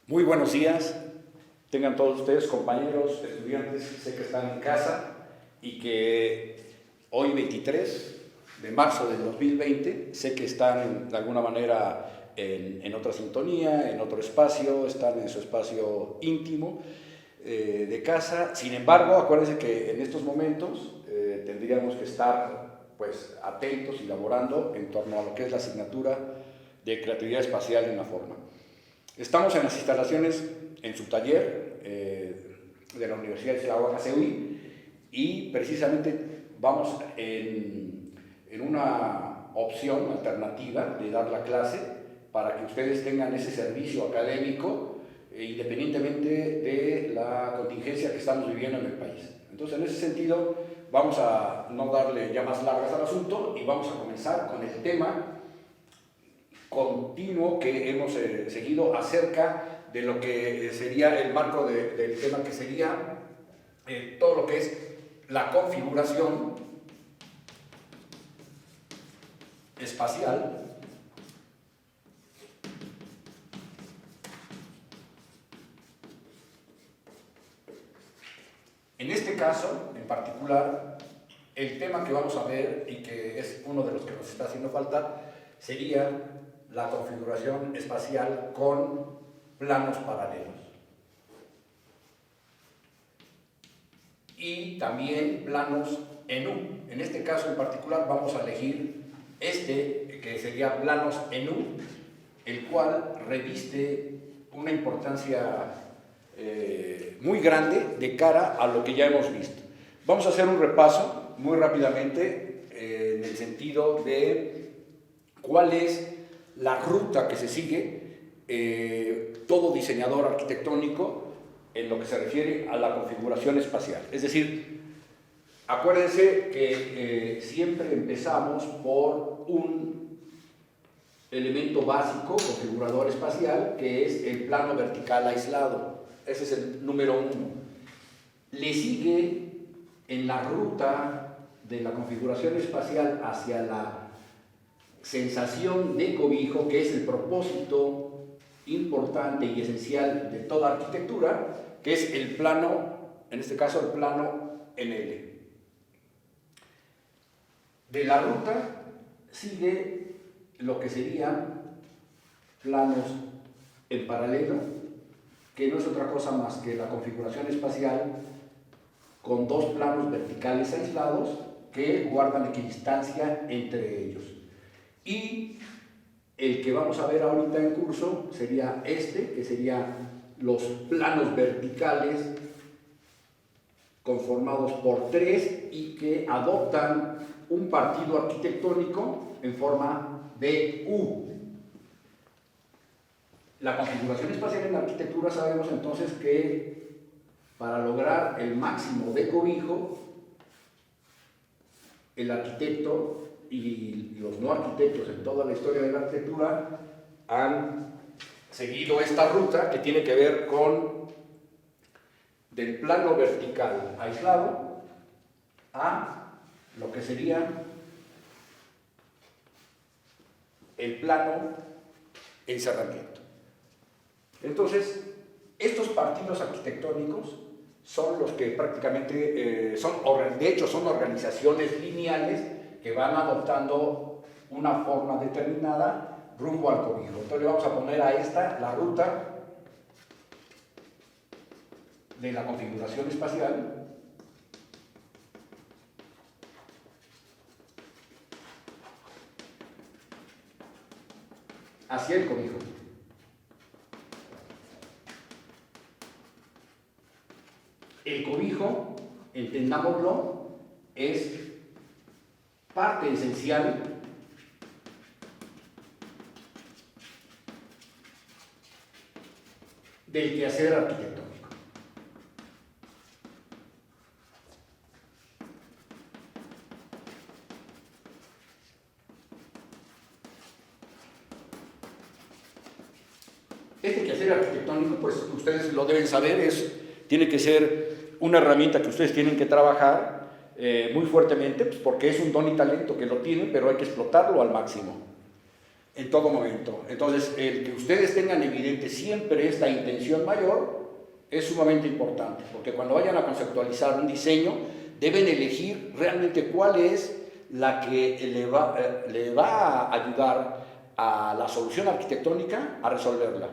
Muy buenos días, tengan todos ustedes, compañeros, estudiantes, sé que están en casa y que hoy 23 de marzo del 2020, sé que están de alguna manera en otra sintonía, en otro espacio, están en su espacio íntimo de casa. Sin embargo, acuérdense que en estos momentos tendríamos que estar pues atentos y laborando en torno a lo que es la asignatura de creatividad espacial en la forma. Estamos en las instalaciones en su taller de la Universidad de Chihuahua, CEUI, y precisamente vamos en una opción alternativa de dar la clase para que ustedes tengan ese servicio académico independientemente de la contingencia que estamos viviendo en el país. Entonces, en ese sentido, vamos a no darle ya más largas al asunto y vamos a comenzar con el tema continuo que hemos seguido acerca de lo que sería el marco del tema, que sería todo lo que es la configuración espacial en este caso en particular. El tema que vamos a ver y que es uno de los que nos está haciendo falta sería la configuración espacial con planos paralelos. Y también planos en U. En este caso en particular vamos a elegir que sería planos en U, el cual reviste una importancia muy grande de cara a lo que ya hemos visto. Vamos a hacer un repaso muy rápidamente en el sentido de cuál es la ruta que se sigue todo diseñador arquitectónico en lo que se refiere a la configuración espacial. Es decir, acuérdense que siempre empezamos por un elemento básico, configurador espacial, que es el plano vertical aislado. Ese es el número 1. Le sigue en la ruta de la configuración espacial hacia la sensación de cobijo, que es el propósito importante y esencial de toda arquitectura, que es el plano, en este caso el plano en L. De la ruta sigue lo que serían planos en paralelo, que no es otra cosa más que la configuración espacial con dos planos verticales aislados que guardan equidistancia entre ellos. Y el que vamos a ver ahorita en curso sería que serían los planos verticales conformados por tres y que adoptan un partido arquitectónico en forma de U. La configuración espacial en la arquitectura sabemos entonces que para lograr el máximo de cobijo, el arquitecto y los no arquitectos en toda la historia de la arquitectura han seguido esta ruta que tiene que ver con del plano vertical aislado a lo que sería el plano encerramiento. Entonces, estos partidos arquitectónicos son los que prácticamente de hecho son organizaciones lineales que van adoptando una forma determinada rumbo al cobijo. Entonces le vamos a poner a esta la ruta de la configuración espacial hacia el cobijo. El cobijo, entendámoslo, es parte esencial del quehacer arquitectónico. Este quehacer arquitectónico, pues ustedes lo deben saber, tiene que ser una herramienta que ustedes tienen que trabajar muy fuertemente, pues porque es un don y talento que lo tienen, pero hay que explotarlo al máximo. en todo momento. Entonces, el que ustedes tengan evidente siempre esta intención mayor es sumamente importante, porque cuando vayan a conceptualizar un diseño, deben elegir realmente cuál es la que le va a ayudar a la solución arquitectónica a resolverla.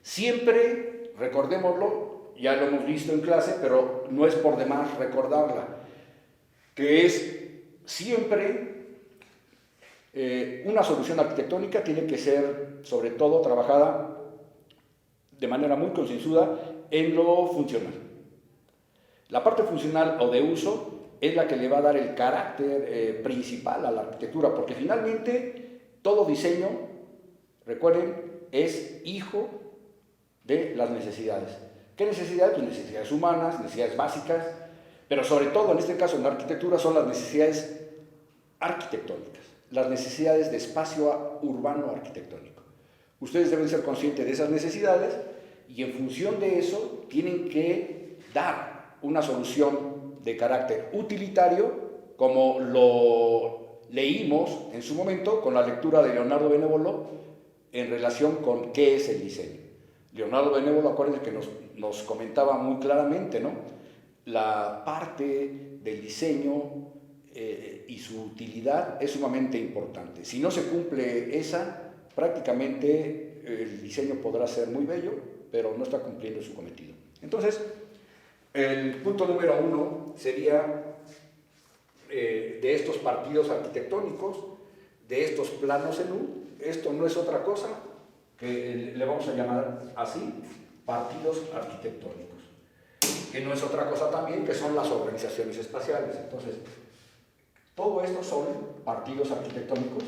Siempre, recordémoslo, ya lo hemos visto en clase, pero no es por demás recordarla, que es siempre una solución arquitectónica tiene que ser, sobre todo, trabajada de manera muy concienzuda en lo funcional. La parte funcional o de uso es la que le va a dar el carácter principal a la arquitectura, porque finalmente todo diseño, recuerden, es hijo de las necesidades. ¿Qué necesidades? Pues necesidades humanas, necesidades básicas, pero sobre todo en este caso en la arquitectura son las necesidades arquitectónicas, las necesidades de espacio urbano arquitectónico. Ustedes deben ser conscientes de esas necesidades y en función de eso tienen que dar una solución de carácter utilitario, como lo leímos en su momento con la lectura de Leonardo Benévolo en relación con qué es el diseño. Leonardo Benévolo, acuérdense que nos comentaba muy claramente, ¿no?, la parte del diseño y su utilidad es sumamente importante. Si no se cumple esa, prácticamente el diseño podrá ser muy bello, pero no está cumpliendo su cometido. Entonces, el punto número 1 sería de estos partidos arquitectónicos, de estos planos en U. Esto no es otra cosa que le vamos a llamar así, partidos arquitectónicos, que no es otra cosa también que son las organizaciones espaciales. Entonces, todo esto son partidos arquitectónicos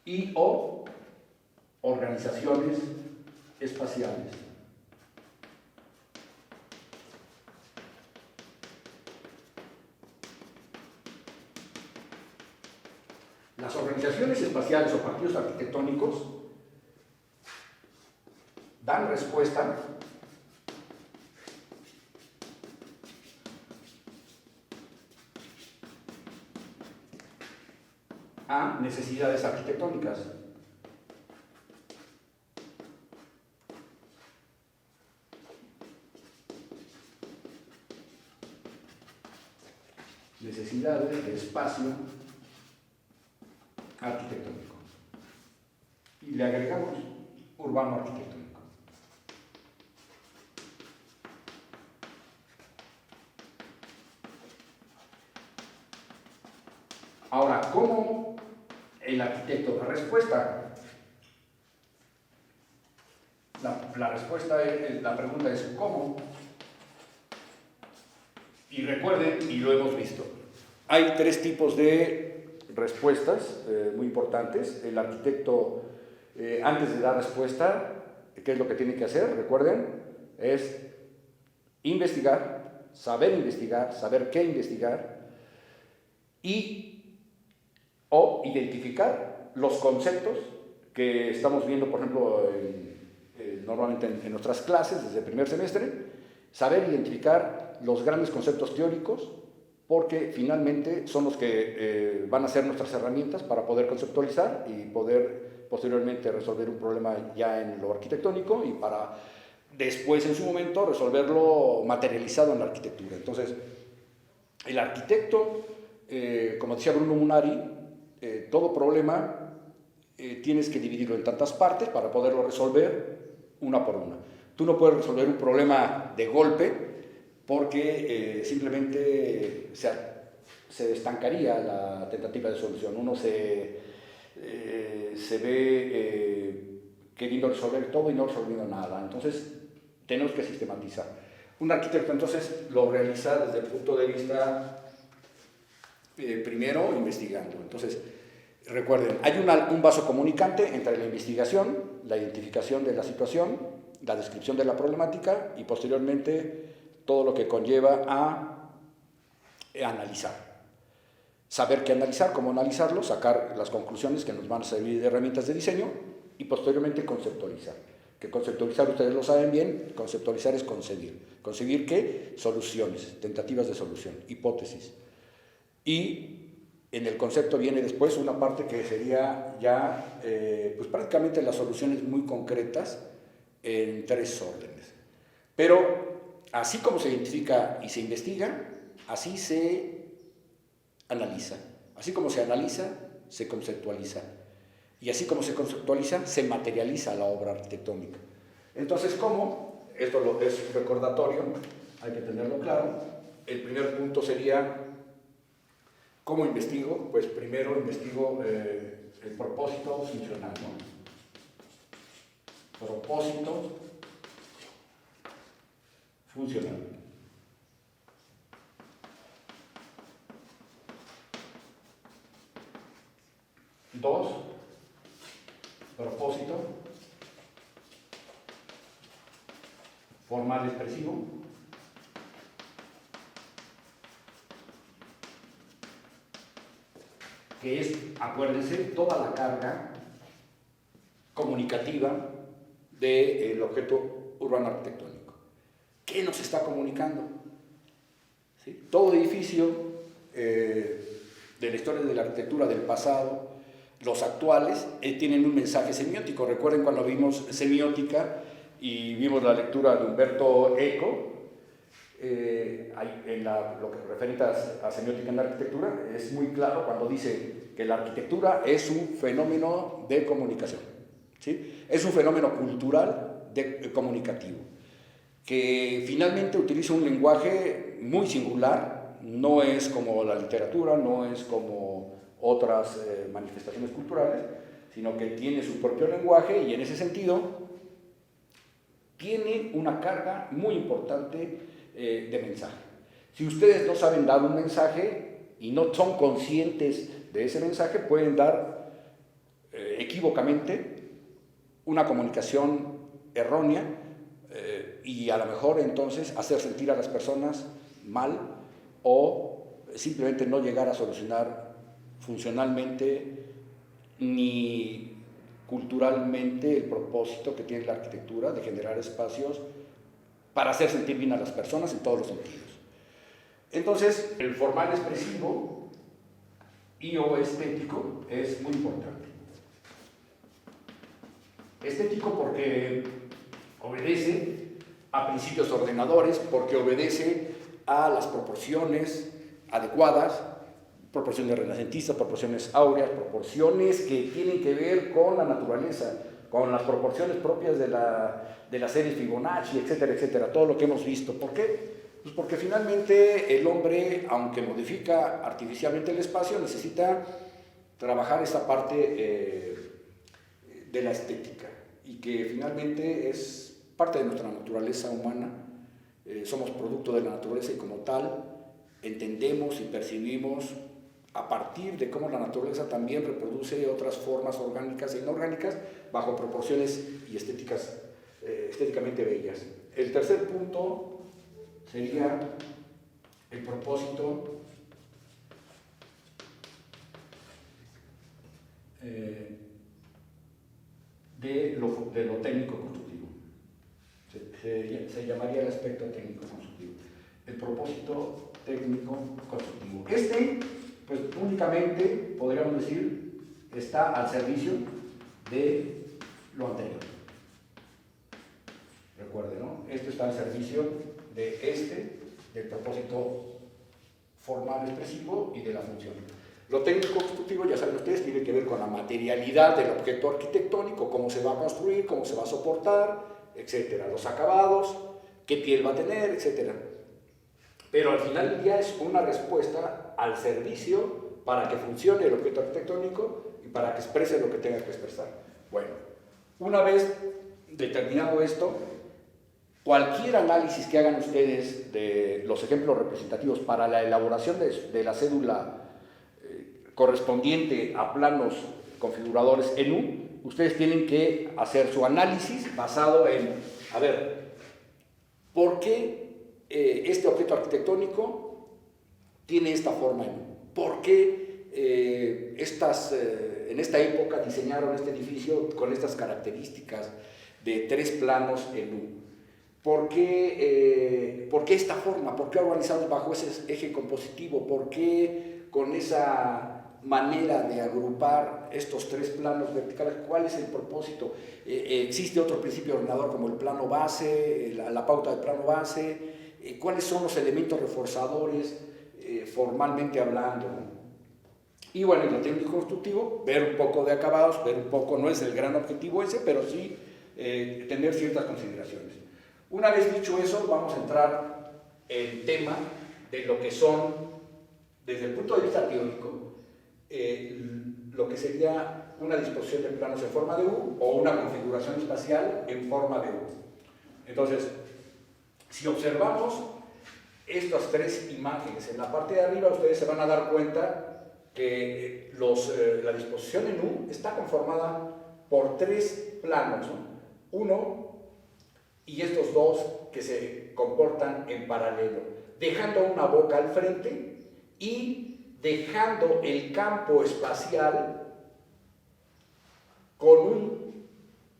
y o organizaciones espaciales. Las organizaciones espaciales o partidos arquitectónicos dan respuesta a necesidades arquitectónicas. Necesidades de espacio arquitectónico. Y le agregamos urbano arquitectónico. Ahora, ¿cómo el arquitecto da respuesta? La pregunta es ¿cómo? Y recuerden, y lo hemos visto, hay 3 tipos de respuestas muy importantes. El arquitecto, antes de dar respuesta, ¿qué es lo que tiene que hacer? Recuerden, es investigar, saber qué investigar o identificar los conceptos que estamos viendo, por ejemplo, normalmente en nuestras clases desde el primer semestre, saber identificar los grandes conceptos teóricos, porque finalmente son los que van a ser nuestras herramientas para poder conceptualizar y poder posteriormente resolver un problema ya en lo arquitectónico y para después en su momento resolverlo materializado en la arquitectura. Entonces, el arquitecto, como decía Bruno Munari, todo problema tienes que dividirlo en tantas partes para poderlo resolver una por una. Tú no puedes resolver un problema de golpe porque simplemente se estancaría la tentativa de solución. Uno se ve queriendo resolver todo y no resolviendo nada. Entonces, tenemos que sistematizar. Un arquitecto, entonces, lo realiza desde el punto de vista, primero, investigando. Entonces, recuerden, hay un vaso comunicante entre la investigación, la identificación de la situación, la descripción de la problemática y posteriormente todo lo que conlleva a analizar. Saber qué analizar, cómo analizarlo, sacar las conclusiones que nos van a servir de herramientas de diseño y posteriormente conceptualizar. que conceptualizar, ustedes lo saben bien, conceptualizar es concebir. ¿Concebir qué? Soluciones, tentativas de solución, hipótesis. Y en el concepto viene después una parte que sería ya, pues prácticamente las soluciones muy concretas en 3 órdenes. Pero así como se identifica y se investiga, así se analiza. Así como se analiza, se conceptualiza. Y así como se conceptualiza, se materializa la obra arquitectónica. Entonces, ¿cómo? Esto es recordatorio, hay que tenerlo claro. El primer punto sería, ¿cómo investigo? Pues primero investigo el propósito funcional, ¿no? Propósito funcional. Dos, propósito formal expresivo. Que es, acuérdense, toda la carga comunicativa del objeto urbano arquitectónico. ¿Qué nos está comunicando? ¿Sí? Todo edificio de la historia de la arquitectura del pasado, los actuales, tienen un mensaje semiótico. Recuerden cuando vimos semiótica y vimos la lectura de Umberto Eco, lo que referente a semiótica en la arquitectura, es muy claro cuando dice que la arquitectura es un fenómeno de comunicación, ¿sí? Es un fenómeno cultural comunicativo, que finalmente utiliza un lenguaje muy singular, no es como la literatura, no es como otras manifestaciones culturales, sino que tiene su propio lenguaje y en ese sentido tiene una carga muy importante de mensaje. Si ustedes no saben dar un mensaje y no son conscientes de ese mensaje, pueden dar equívocamente una comunicación errónea y a lo mejor entonces hacer sentir a las personas mal o simplemente no llegar a solucionar funcionalmente ni culturalmente el propósito que tiene la arquitectura de generar espacios para hacer sentir bien a las personas en todos los sentidos. Entonces, el formal expresivo y o estético es muy importante. Estético porque obedece a principios ordenadores, porque obedece a las proporciones adecuadas, proporciones renacentistas, proporciones áureas, proporciones que tienen que ver con la naturaleza, con las proporciones propias de la serie Fibonacci, etcétera, etcétera, todo lo que hemos visto. ¿Por qué? Pues porque finalmente el hombre, aunque modifica artificialmente el espacio, necesita trabajar esa parte de la estética y que finalmente es parte de nuestra naturaleza humana. Somos producto de la naturaleza y como tal entendemos y percibimos a partir de cómo la naturaleza también reproduce otras formas orgánicas e inorgánicas bajo proporciones y estéticamente bellas. El tercer punto sería el propósito de lo técnico constructivo. Se llamaría el aspecto técnico constructivo. El propósito técnico constructivo. Pues únicamente, podríamos decir, está al servicio de lo anterior. Recuerden, ¿no? Esto está al servicio del propósito formal expresivo y de la función. Lo técnico constructivo, ya saben ustedes, tiene que ver con la materialidad del objeto arquitectónico, cómo se va a construir, cómo se va a soportar, etcétera, los acabados, qué piel va a tener, etcétera. Pero al final del día es una respuesta al servicio para que funcione el objeto arquitectónico y para que exprese lo que tenga que expresar. Bueno, una vez determinado esto, cualquier análisis que hagan ustedes de los ejemplos representativos para la elaboración de la cédula correspondiente a planos configuradores en U, ustedes tienen que hacer su análisis basado en, a ver, ¿por qué este objeto arquitectónico tiene esta forma en U? ¿Por qué en esta época diseñaron este edificio con estas características? de 3 planos en U. ¿Por qué esta forma? ¿Por qué organizados bajo ese eje compositivo? ¿Por qué con esa manera de agrupar estos 3 planos verticales? ¿Cuál es el propósito? ¿Existe otro principio ordenador como el plano base, la pauta del plano base? ¿Cuáles son los elementos reforzadores formalmente hablando? Y bueno, en lo técnico constructivo, ver un poco de acabados, ver un poco, no es el gran objetivo ese, pero sí tener ciertas consideraciones. Una vez dicho eso, vamos a entrar en tema de lo que son, desde el punto de vista teórico, lo que sería una disposición de planos en forma de U o una configuración espacial en forma de U. Entonces, si observamos estas 3 imágenes en la parte de arriba, ustedes se van a dar cuenta que la disposición en U está conformada por 3 planos, ¿no? Uno y estos 2 que se comportan en paralelo, dejando una boca al frente y dejando el campo espacial con un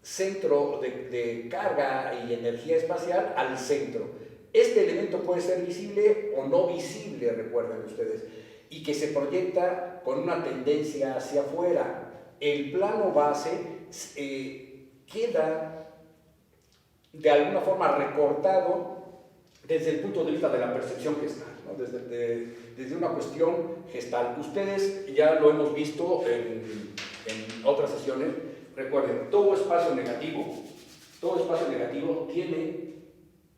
centro de carga y energía espacial al centro. Este elemento puede ser visible o no visible, recuerden ustedes, y que se proyecta con una tendencia hacia afuera. El plano base queda de alguna forma recortado desde el punto de vista de la percepción gestal, ¿no? Desde una cuestión gestal. Ustedes ya lo hemos visto en otras sesiones. Recuerden, todo espacio negativo tiene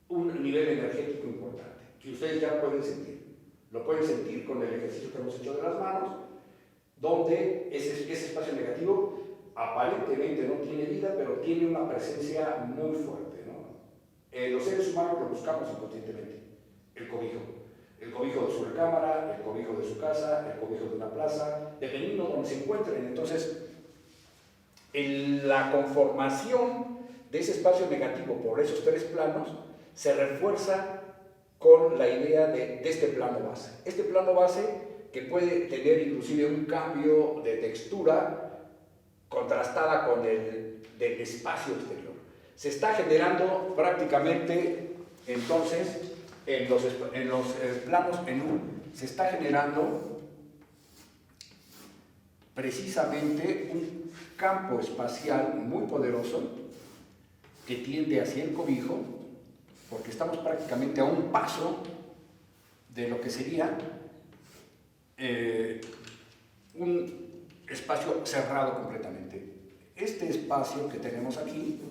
un nivel energético importante, que ustedes ya pueden sentir. Lo pueden sentir con el ejercicio que hemos hecho de las manos, donde ese espacio negativo aparentemente no tiene vida, pero tiene una presencia muy fuerte, ¿no? Los seres humanos lo buscamos inconscientemente. El cobijo de su recámara, el cobijo de su casa, el cobijo de una plaza, dependiendo de donde se encuentren. Entonces, la conformación de ese espacio negativo por esos 3 planos se refuerza con la idea de este plano base. Este plano base que puede tener inclusive un cambio de textura contrastada con el del espacio exterior. Se está generando prácticamente, entonces, en los planos en U, se está generando precisamente un campo espacial muy poderoso que tiende hacia el cobijo, porque estamos prácticamente a un paso de lo que sería un espacio cerrado completamente. Este espacio que tenemos aquí,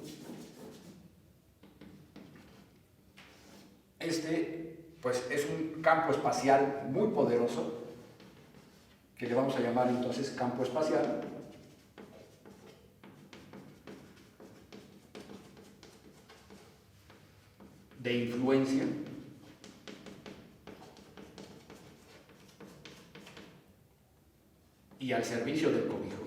pues es un campo espacial muy poderoso, que le vamos a llamar entonces campo espacial, de influencia y al servicio del cobijo.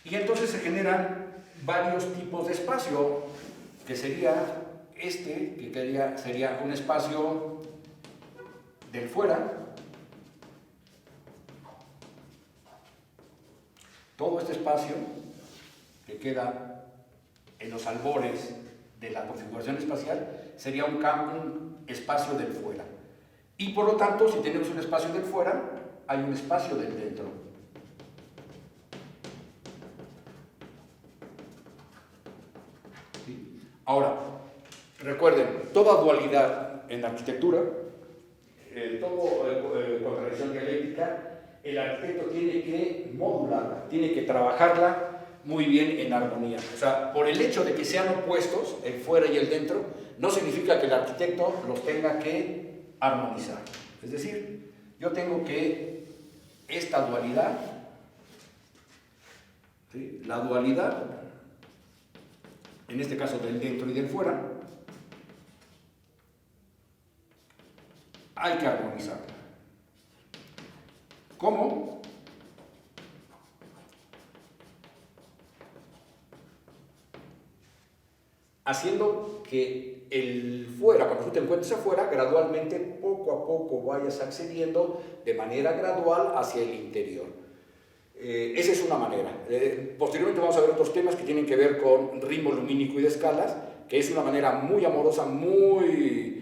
Y entonces se generan varios tipos de espacio, que sería sería un espacio del fuera. Todo este espacio que queda en los albores de la configuración espacial sería un espacio del fuera. Y por lo tanto, si tenemos un espacio del fuera, hay un espacio del dentro. ¿Sí? Ahora, recuerden, toda dualidad en arquitectura, contradicción dialéctica, el arquitecto tiene que modularla, tiene que trabajarla muy bien en armonía. O sea, por el hecho de que sean opuestos, el fuera y el dentro, no significa que el arquitecto los tenga que armonizar. Es decir, yo tengo que esta dualidad, ¿sí?, la dualidad, en este caso del dentro y del fuera, hay que armonizarla. ¿Cómo? haciendo que el fuera, cuando tú te encuentres afuera, gradualmente, poco a poco vayas accediendo de manera gradual hacia el interior. Esa es una manera. Posteriormente vamos a ver otros temas que tienen que ver con ritmo lumínico y de escalas, que es una manera muy amorosa, muy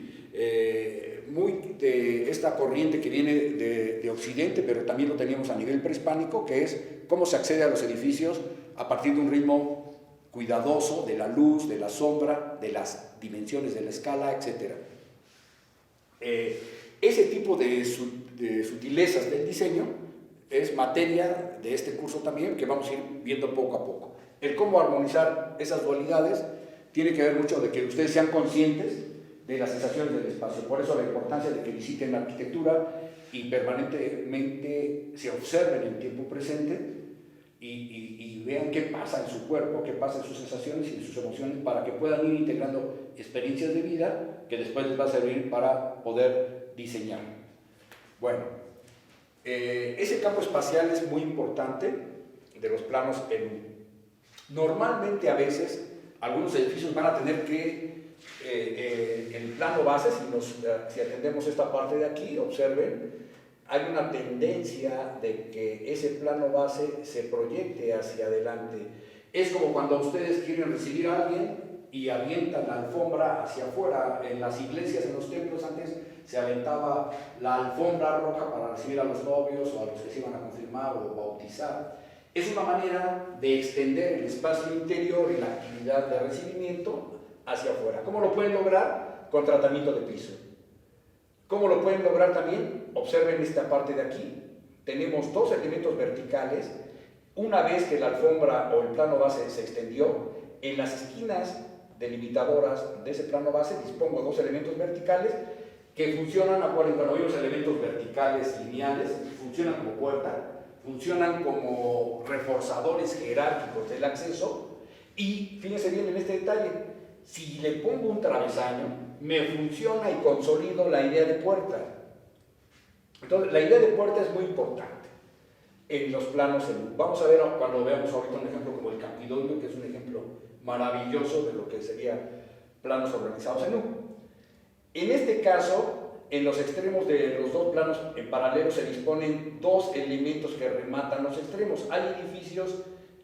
de esta corriente que viene de Occidente, pero también lo teníamos a nivel prehispánico, que es cómo se accede a los edificios a partir de un ritmo cuidadoso de la luz, de la sombra, de las dimensiones de la escala, etc. Ese tipo de sutilezas del diseño es materia de este curso también, que vamos a ir viendo poco a poco. El cómo armonizar esas dualidades tiene que ver mucho de que ustedes sean conscientes de las sensaciones del espacio. Por eso la importancia de que visiten la arquitectura y permanentemente se observen en tiempo presente y vean qué pasa en su cuerpo, qué pasa en sus sensaciones y en sus emociones, para que puedan ir integrando experiencias de vida que después les va a servir para poder diseñar. Bueno, ese campo espacial es muy importante de los planos en U. Normalmente a veces algunos edificios van a tener que el plano base, si atendemos esta parte de aquí, observen, hay una tendencia de que ese plano base se proyecte hacia adelante. Es como cuando ustedes quieren recibir a alguien y avientan la alfombra hacia afuera. En las iglesias, en los templos antes se aventaba la alfombra roja para recibir a los novios o a los que se iban a confirmar o bautizar. Es una manera de extender el espacio interior y la actividad de recibimiento hacia afuera. ¿Cómo lo pueden lograr? Con tratamiento de piso. ¿Cómo lo pueden lograr también? Observen esta parte de aquí. Tenemos dos elementos verticales. Una vez que la alfombra o el plano base se extendió, en las esquinas delimitadoras de ese plano base dispongo dos elementos verticales que funcionan, acuérdense, cuando vimos elementos verticales lineales, funcionan como puerta, funcionan como reforzadores jerárquicos del acceso. Y fíjense bien en este detalle, si le pongo un travesaño, me funciona y consolido la idea de puerta. Entonces, la idea de puerta es muy importante en los planos en U. Vamos a ver cuando veamos ahorita un ejemplo como el Campidoglio, que es un ejemplo maravilloso de lo que sería planos organizados en U. En este caso, en los extremos de los dos planos en paralelo se disponen dos elementos que rematan los extremos. Hay edificios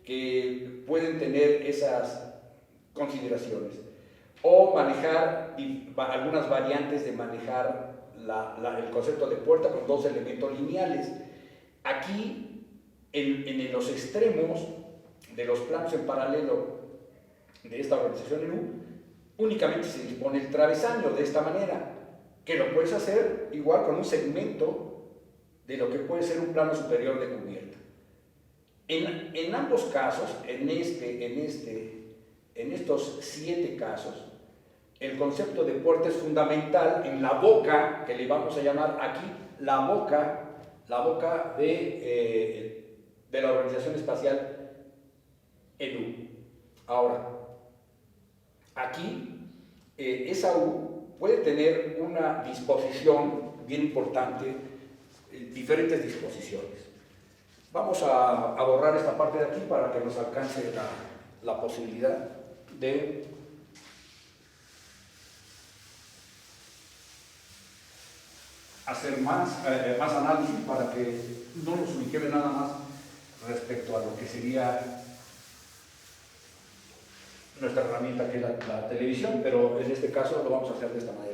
que pueden tener esas consideraciones o manejar algunas variantes de manejar el concepto de puerta con dos elementos lineales. Aquí, en los extremos de los planos en paralelo de esta organización en U, únicamente se dispone el travesaño de esta manera, que lo puedes hacer igual con un segmento de lo que puede ser un plano superior de cubierta. En ambos casos, en estos 7 casos, el concepto de puerta es fundamental en la boca, que le vamos a llamar aquí la boca de la organización espacial en U. Ahora, aquí esa U puede tener una disposición bien importante, diferentes disposiciones. Vamos a borrar esta parte de aquí para que nos alcance la posibilidad de hacer más análisis para que no nos ubiquemos nada más respecto a lo que sería nuestra herramienta, que es la televisión, pero en este caso lo vamos a hacer de esta manera.